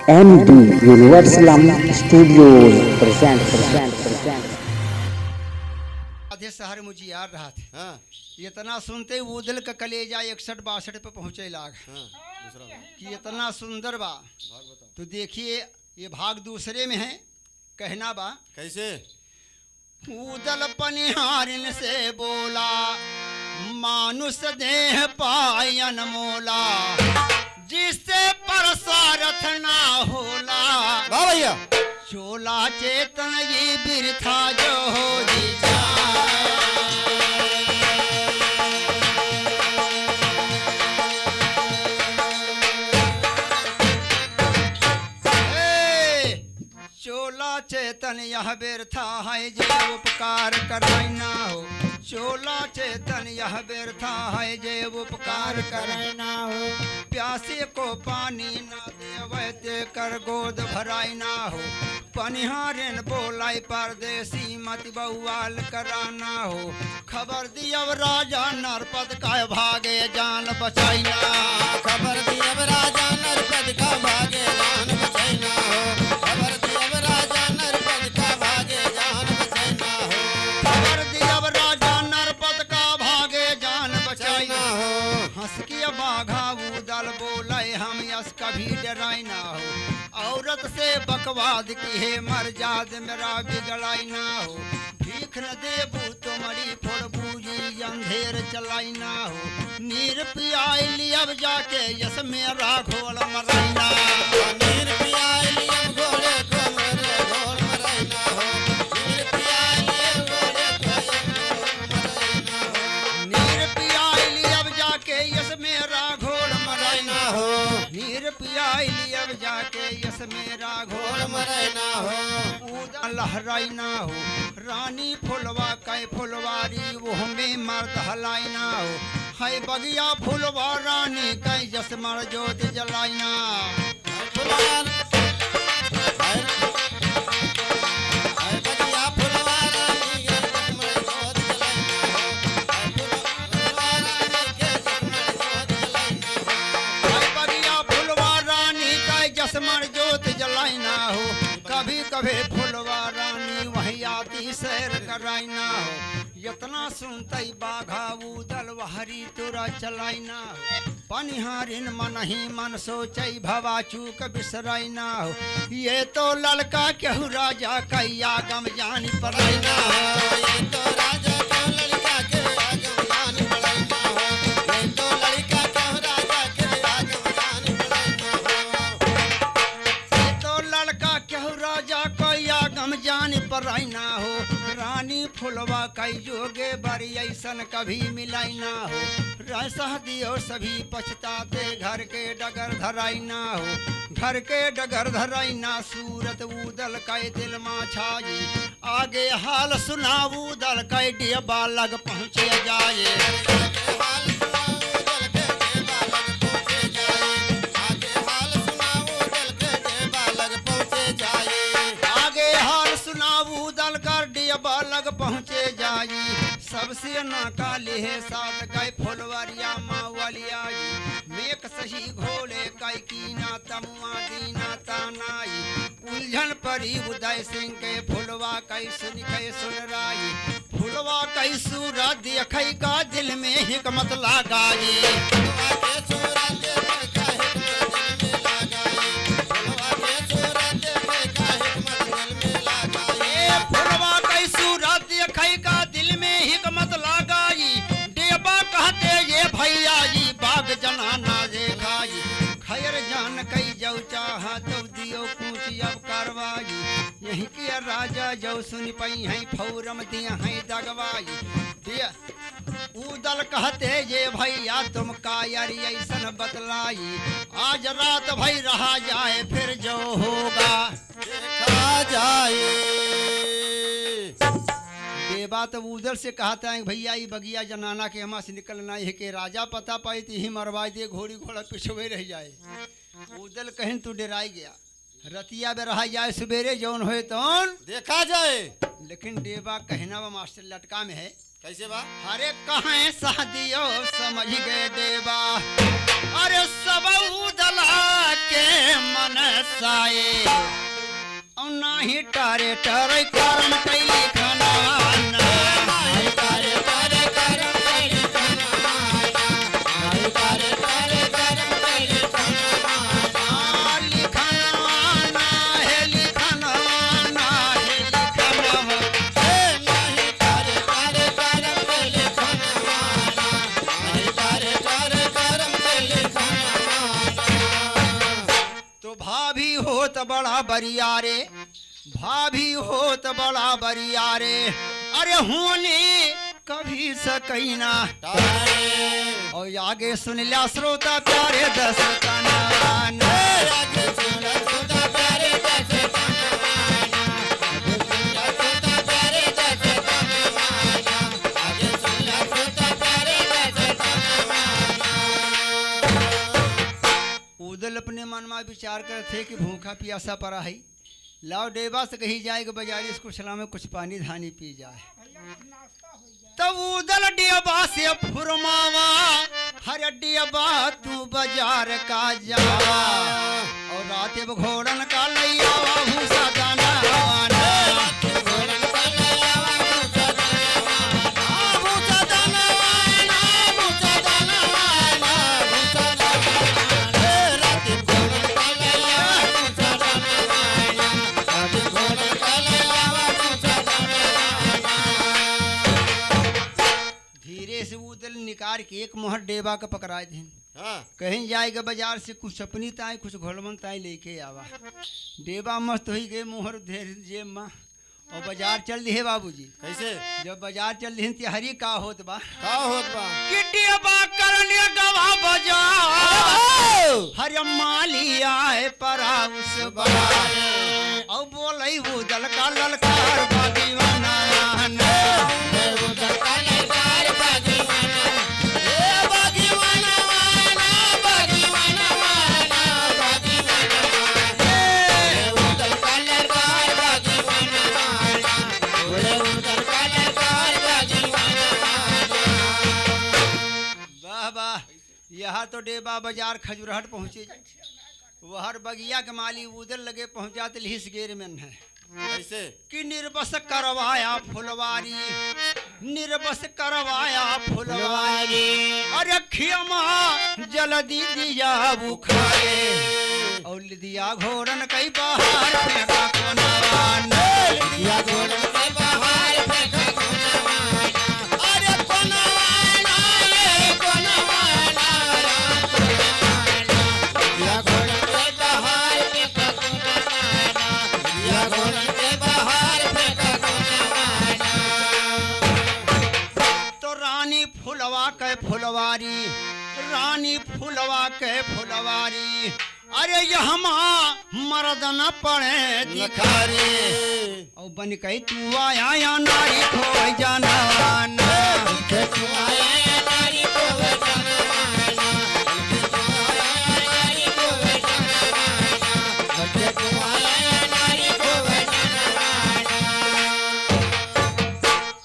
MD Universal Studios presents. आधे शहर मुझे यार रहा था। हाँ इतना सुनते ही वो दिल का कलेजा 61-62 पे पहुंचे लाग हाँ दूसरा भाग कि इतना सुंदर बा। बताओ तो देखिए ये भाग दूसरे में है, कहना बा कैसे। उदल पनिहारिन से बोला मानुष देह पायन मोला, जिससे परसारथ ना होला। वाह भैया। चोला चेतन ये बिरथा जो हो जी जा। चोला चेतन यह व्यर्था है जे उपकार कराई ना हो। चोला चेतन यह व्यर्था है जे उपकार कराई ना हो। प्यासे को पानी ना देवे ते कर गोद भराई ना हो। पनिहारिन बोलाई परदेसी मत बउआल कराना हो। खबर दियब राजा नरपत का भागे जान बचाई ना। खबर दियब राजा नरपत का भागे जान बचाइना हो। खबर दियब राजा नरपत का भागे जान बचाइना हो। खबर दियब राजा नरपत का भागे जान बचाई बचाइना ना। हो। हंस के बाघा उदल बोले हम यस कभी डराई ना हो। औरत से बकवाद की है मर्याद मेरा बिगड़ाई ना हो। भीख न देबू तुम्हारी फोड़ बूझी अंधेर चलाई ना हो। नीर पियाई लियब जाके यस मेरा घोल मराई ना। नीर पियाई लियब घोड़े को मेरे घोड़ मराइना हो। नीर पियाई लियब घोड़े को मराइना हो। नीर पियाई लियब जाके यस मेरा घोल मराई मराइना ना। हो। नीर पियाई लियब जाके यस मेरा घोल घोड़ मराइना हो। उदा लहराई ना हो। रानी फुलवा कै फुलवारी वो हमें मर्द हलाई ना हो। है बगिया फुलवा रानी कै जसमर जोत जलाई ना। फुलवार हाय हाय बगिया फुलवार रानी के जगमग जोत जलाइना हो। हाय फुलवार रानी के जगमग जोत जलाइना हो। है बगिया फुलवा रानी कै जसमर जोत जलाई ना हो। कभी कभी फुलवा रानी वही आती सैर कराई ना हो। इतना सुनते बाघा उदल वहरी तोरा चलाई ना हो। पनिहारिन मन ही मन सोचै भवा चूक बिसराई ना हो। ये तो ललका केहू राजा कैया गम जानी पड़ाई ना हो। ये तो राजा को लड़का के आगम जान पड़ाइना हो। ये तो लड़का को राजा के आगम जान पड़ाइना हो। ये तो लड़का केहू राजा कैया गम जानी पड़ाई ना हो। रानी फुलवा कई जोगे बरी ऐसन कभी मिलाई ना हो। रसह दियो सभी पछताते घर के डगर धराई ना हो। घर के डगर धराई ना सूरत उदल कै दिल मा छाई। आगे हाल सुना उदल कै डियबा लग पहुँचे जाए। आगे हाल सुनाओ दल के देवा लग पहुँचे जाए। आगे हाल सुनाओ दल के देवा लग पहुँचे जाए। आगे हाल सुनाऊ दल कर डियबा लग पहुँचे जाई। सबसे ना काले है साथ गए फुलवरिया मावलिया। मेक सही घोले कै कीना तमुआ दीना तानाई। उलझन परी उदय सिंह के फुलवा कै सुन कै सुन राई। फुलवा कै सूरा देखै का दिल में हिकमत लगाई। फुलवा के सूरत देखे का हिकमत दिल में लगाई। फुलवा के सूरत देखे का हिकमत दिल में लगाई। फुलवा कै सूरा देखै का दिल में हिकमत लगाई। देवा कहते ये भैया जी बाग जनाना देखाई। खैर जान कई जाऊ चाह तो दियो कूच अब करवाई। यही के राजा जो सुन पई है फौरम दिया है दगवाई। दिया उदल कहते ये भैया तुम कायर ऐसन बतलाई। आज रात भई रहा जाए फिर जो होगा देखा जाए। देवा तो उधर से कहता है भैया ये बगिया जनाना के हमारे से निकलना है कि राजा पता पाई तो ही मरवा दे घोड़ी घोड़ा पिछवे रह जाए। उदल कहें तू डराई गया रतिया में रहा जाए सवेरे जौन होए तौन देखा जाए। लेकिन देवा कहना वा मास्टर लटका में है कैसे बा। अरे कहें शादियो समझ गए देवा। अरे सब उदला के मन बरसाए और नाही टारे टरे कर्म कैली खनाना नाही तारे तारे करम कैली खनवाना नाही तारे तारे करम कैली खनवाना लिखनवाना है लिखनवाना है लिखनवा नाही तारे तारे करम कैली खनवाना नाही तारे तारे करम कैली खनवाना तो भाभी होत बड़ा बरियारे भाभी होत बड़ा बरियारे अरे होने कभी सकैना तारे और आगे सुन लिया श्रोता प्यारे दस तना आगे सुना सुना प्यारे दस खनवाना आगे सुना सुना प्यारे दस खनवाना आगे सुना सुना प्यारे दस खनवाना उदल अपने मन में विचार कर थे कि भूखा प्यासा पड़ा है लाओ डेबा से कहीं जाएगा बाजारी इसको सलाह में कुछ पानी धानी पी जाए तब उदल डेबा से फुरमावा हर डेबा तू बाजार का जा और रात घोड़न का लैया भूसा दाना घोड़न का लयावा भूसा दानवाना भूसा दानवाना भूसा दानवाना भूसा दानवाना रात घोड़न का लयावा भूसा दानवाना रात घोड़न का लयावा भूसा दानवाना धीरे से उदल निकाल के एक मोहर डेबा का पकड़ाए थे हां कहीं जाएगा बाजार से कुछ अपनी ताई कुछ घोलमन ताई लेके आवा डेबा मस्त हुई गए मोहर धेर जेब में और बाजार चल दी है बाबूजी कैसे जब बाजार चल दी तो हरी का होत बा का होत बा कि डेबा करने गवा बाजार हर माली आए परा उस बारे और बोले उदल का ललकार बागीवाना उधर का ललकार बागीवाना ए बागीवाना वाना बागीवाना वाना बागीवाना वाना उधर का ललकार बागीवाना वाना उधर का ललकार बागीवाना वाना वाह वाह यहाँ तो डेबा बाजार खजुरहट पहुँचे वहर बगिया के माली उदल लगे पहुँचाते लिहिस गेर में है कैसे कि निर्बस करवाया फुलवारी निर्बस करवाया फुलवारी अरे खियमा जल्दी दिया बुखारे और दिया घोरन कई बाहर फेंका कोनवाना या घोड़न के बाहर फेंका कोनवाना अरे कोनवाना ये कोनवाना राम कोनवाना या घोड़न के बाहर फेंका कोनवाना या घोड़न के बाहर फेंका कोनवाना तो रानी फुलवा के फुलवारी रानी फुलवा के फुलवारी अरे यहमा मर्द न पड़े दिखारे और बन कही तू आया या नारी खोई जानवाना के तू आया नारी को बचाना के तू आया नारी को बचाना के तू आया नारी को बचाना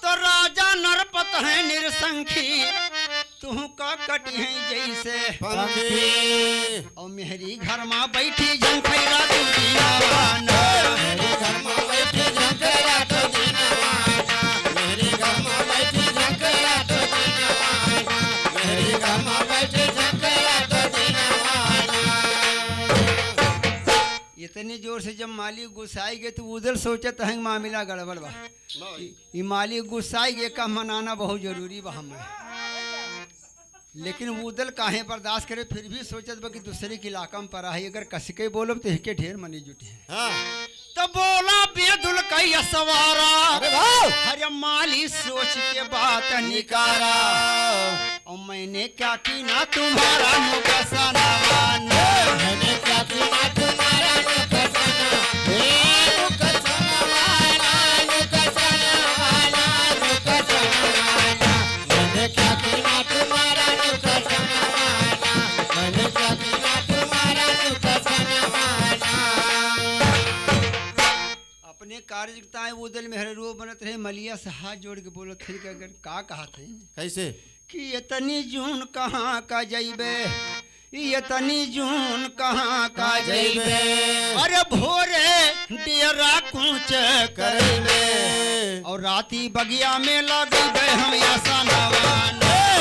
तो राजा नरपत है निरसंखी तू का कटी है जैसे पंखी और मेहरी घर में बैठी झंखैरा तू दीवाना मेरे घर में बैठी झंकरा तो दीनवाना मेरे घर में बैठी झंकरा तो दीनवाना मेरे घर में बैठी झंकरा तो दीनवाना इतनी जोर से जब मालिक गुस्साई गए तो उधर सोचत है मामला गड़बड़ बा ये मालिक गुस्साई गए का मनाना बहुत जरूरी बा हमें लेकिन उदल काहे बर्दाश्त करे फिर भी सोचत बा कि दूसरे के इलाका में पड़ा है अगर कसके बोलब तो के ढेर मनी जुटे हैं हां तो बोला बेदुल कई सवारा अरे वाह हरे माली सोच के बात निकारा और मैंने क्या की ना तुम्हारा मुकसना मैंने क्या किया तुम्हारा नुकसान हे नुकसान वाला नुकसान वाला नुकसान वाला मैंने क्या किया तुम्हारा नुकसान वाला मैंने क्या किया तुम्हारा नुकसान वाला अपने कार्यकर्ताएं उदल में हरे रो बनत रहे मलिया से हाथ जोड़ के बोलत थे कि अगर का कहा थे कैसे कि इतनी जून कहाँ का जइबे ये तनी जून कहाँ का जइबे जइबे अरे भोरे डेरा कूच करबे और राती बगिया में लगबे हम ऐसा नवान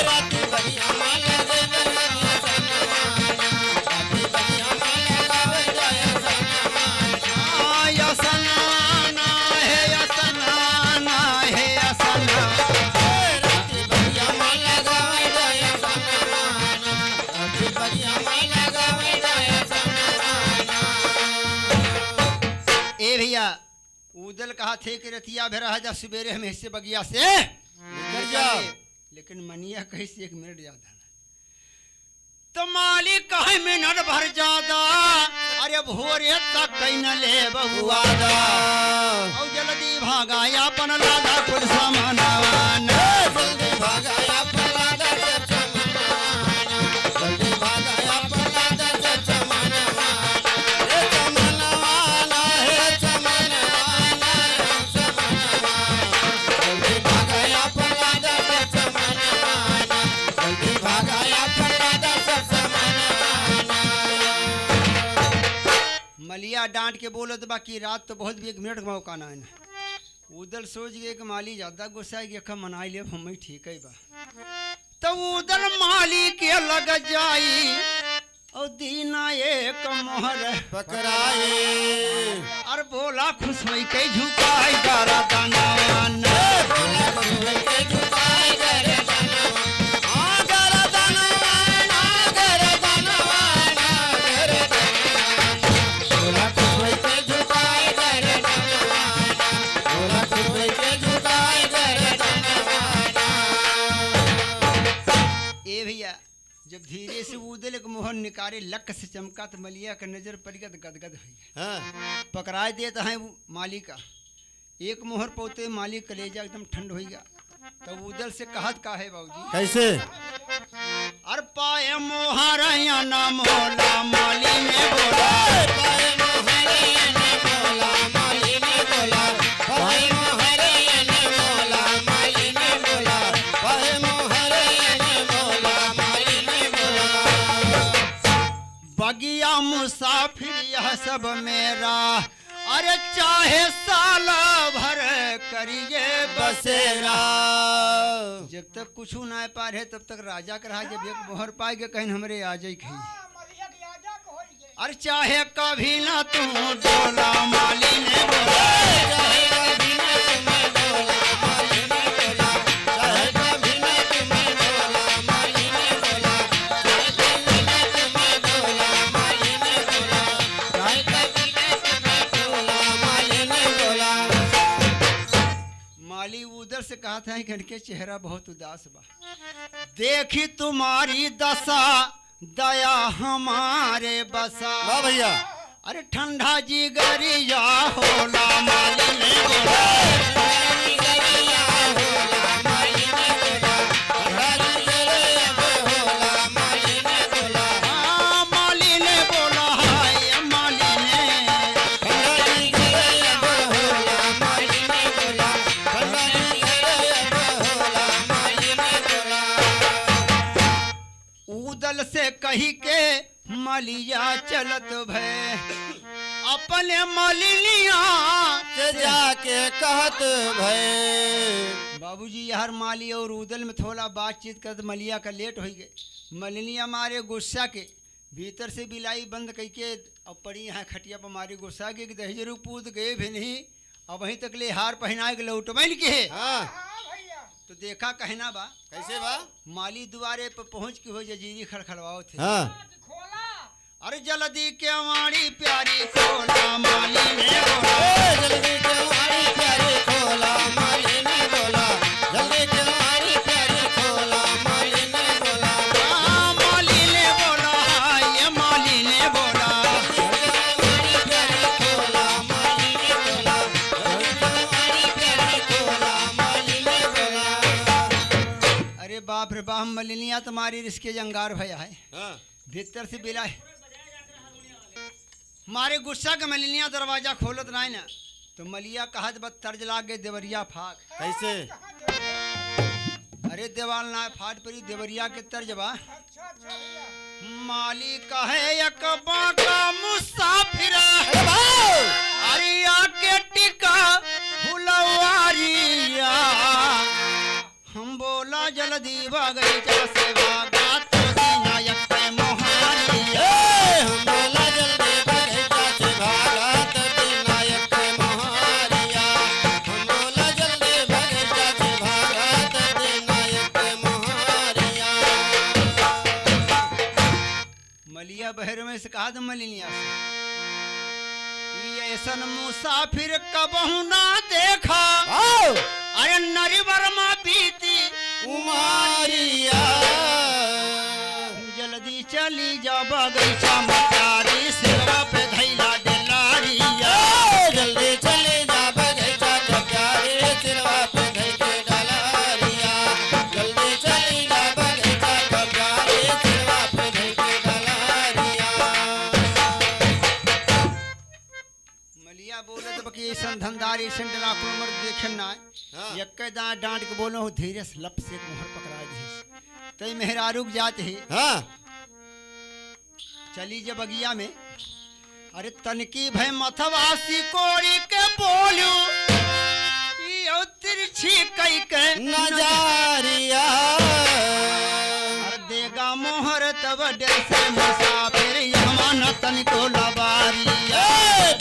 राती बगिया में लगबे हम सनवाना राती बगिया में लगावे जाय सनवाना यसनाना है यसनाना है यसना राती बगिया में लगावे जाय सनवाना राती बगिया में लगावे जाय सनवाना ए भैया उदल कहा थे कि रतिया भी रहा जा सवेरे हम हिस्से बगिया से निकल जा लेकिन मनिया कहीं से 1 मिनट ज्यादा तो मालिक कहे मिनट भर ज्यादा अरे भोरे तक कहीं न ले बहुआ वादा और जल्दी भागाया अपन लादा कुल सामान जल्दी भागाया पलादा चमनवाना जल्दी भागाया पलादा चमनवाना हे चमनवाना हे चमनवाना जल्दी भागाया पलादा चमनवाना जल्दी भागाया पलादा चमनवाना मलिया डांट के बोलत बाकी रात तो बहुत भी 1 मिनट का मौका ना है उदल सोच गए कि माली ज्यादा गुस्सा है कि अखा मनाई ले हम ठीक है बा तो उदल माली के लग जाई और दीना एक मोहर पकड़ाए और बोला खुश होई के झुकाई गारा दानान बोला खुश के झुकाए करे दानवा आ करे दानवा करे दानवा करे दानवा बोला खुश के झुकाए करे दानवा बोला खुश के झुकाए करे दानवा ए भैया जब धीरे से उदल एक मोहर निकारे लक से चमका तो मलिया का नजर परिगत गदगद हुई हां पकड़ाए देता है वो माली का एक मोहर पोते माली कलेजा एकदम ठंड हो गया तब उदल से कहत का है बाबूजी कैसे अर पाए मोहर या ना मोला माली ने बोला पाए मोहरे ने बोला माली ने बोला पाए मोहरे ने बोला माली ने बोला पाए मोहरे ने बोला माली ने बोला बगिया मुसाफिर यह सब मेरा अरे चाहे साल भर करिए बसेरा जब तक कुछ ना पा रहे तब तक राजा का रहा जब एक मोहर पाए गए कहीं हमरे आ जाई खई अरे चाहे कभी ना तू डोला माली ने बोला चाहे कभी न तुम्हें बोला माली ने बोला चाहे कभी न तुम्हें बोला माली ने बोला चाहे कभी न तुम्हें बोला माली ने बोला चाहे कभी न तुम्हें बोला माली ने बोला माली उधर से कहा था कि इनके चेहरा बहुत उदास बा देखी तुम्हारी दशा दया हमारे बसा वाह भैया अरे ठंडा जिगरिया होला माली ने बोला माली गरिया होला माली ने बोला राजी करे होला माली ने बोला हाँ, माली ने बोला हाय माली ने राजी करे होला माली ने बोला राजी करे होला माली ने बोला उदल से कही के मलिया चलत भय अपने मलिनिया से जाके कहत भय बाबूजी यार माली और उदल में थोड़ा बातचीत कर मलिया का लेट हो गए मलिनिया मारे गुस्सा के भीतर से बिलाई बंद कई के अब पड़ी यहाँ खटिया पर मारी गुस्सा के दहजरू पूत गए भी नहीं अब वहीं तक ले हार पहनाए के लौटबैन के है हाँ तो देखा कहना बा कैसे बा माली द्वारे पर पहुंच के हो जजीरी खड़खड़वाओ थे हाँ अरे जल्दी के वाणी प्यारी खोला माली ने बोला जल्दी तुम्हारी प्यारी खोला माली ने बोला जल्दी तुम्हारी प्यारी खोला माली ने बोला हाँ, माली ने बोला ये माली ने बोला तुम्हारी प्यारी खोला माली ने बोला तुम्हारी प्यारी खोला माली ने बोला अरे बाप रे बाप मलिनिया तुम्हारी रिश्के जंगार भया है हाँ भीतर से बिलाए मारे गुस्सा के मलिनिया दरवाजा खोलत नहीं ना तो मलिया कहत बद तर्ज लाग गए देवरिया फाक कैसे अरे देवाल ना फाट परी देवरिया के तर्ज बा माली कहे एक बाका मुसाफिर अरे आके टिका फुलवारिया हम बोला जल्दी बगीचा से भागा तो दीना एक मोहारिया हम बोला जल्दी बगीचा से भागा तो दीना एक मोहारिया हम बोला जल्दी बगीचा से भागा तो दीना एक मोहारिया मलिया बहर में से कहा मलिनिया से ऐसन मुसाफिर कबहू ना देखा अरे नरी वर्मा बीती उमारिया जल्दी चली जा बगीचा मतारी सिरवा पे धैला डलारिया जल्दी चले जा बगीचा तो प्यारे सिरवा पे धई के डलारिया जल्दी चली जा बगीचा तो प्यारे सिरवा पे धई के डलारिया मलिया बोले तो बकी ऐसा धंधारी ऐसा डराकुल मर्द देखे ना हाँ। यक्के दांत डांट के बोलो हो धीरे से लप से मुहर पकड़ा दे तई मेहरा रुक जाते ही हाँ चली जब बगिया में अरे तनकी भय मथवासी कोरी के बोलू यो तिरछी कई के नजारिया अरे देगा मोहर तब डर से मुसाफिर यमान तनिको लबारिया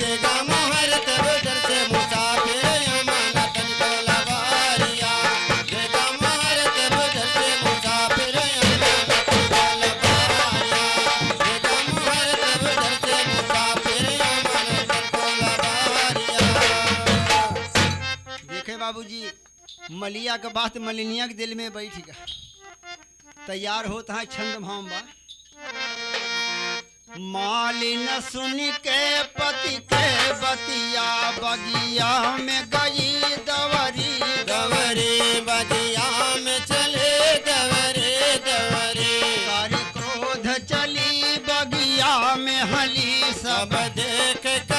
देगा मोहर तब डर से मुसाफिर यमाना तनिको लबारिया देगा मोहर तब डर से मुसाफिर यमाना तनिको लबारिया देगा मोहर तब डर से मुसाफिर यमाना तनिको लबारिया देखे बाबूजी मलिया के बात मलिनिया के दिल में बैठ गया तैयार होता है छंद भाव बा मालिन सुन के पति के बतिया बगिया में गई दवरी दवरे बगिया में चले दवरे दवरे कारी क्रोध चली बगिया में हली सब सब देख कर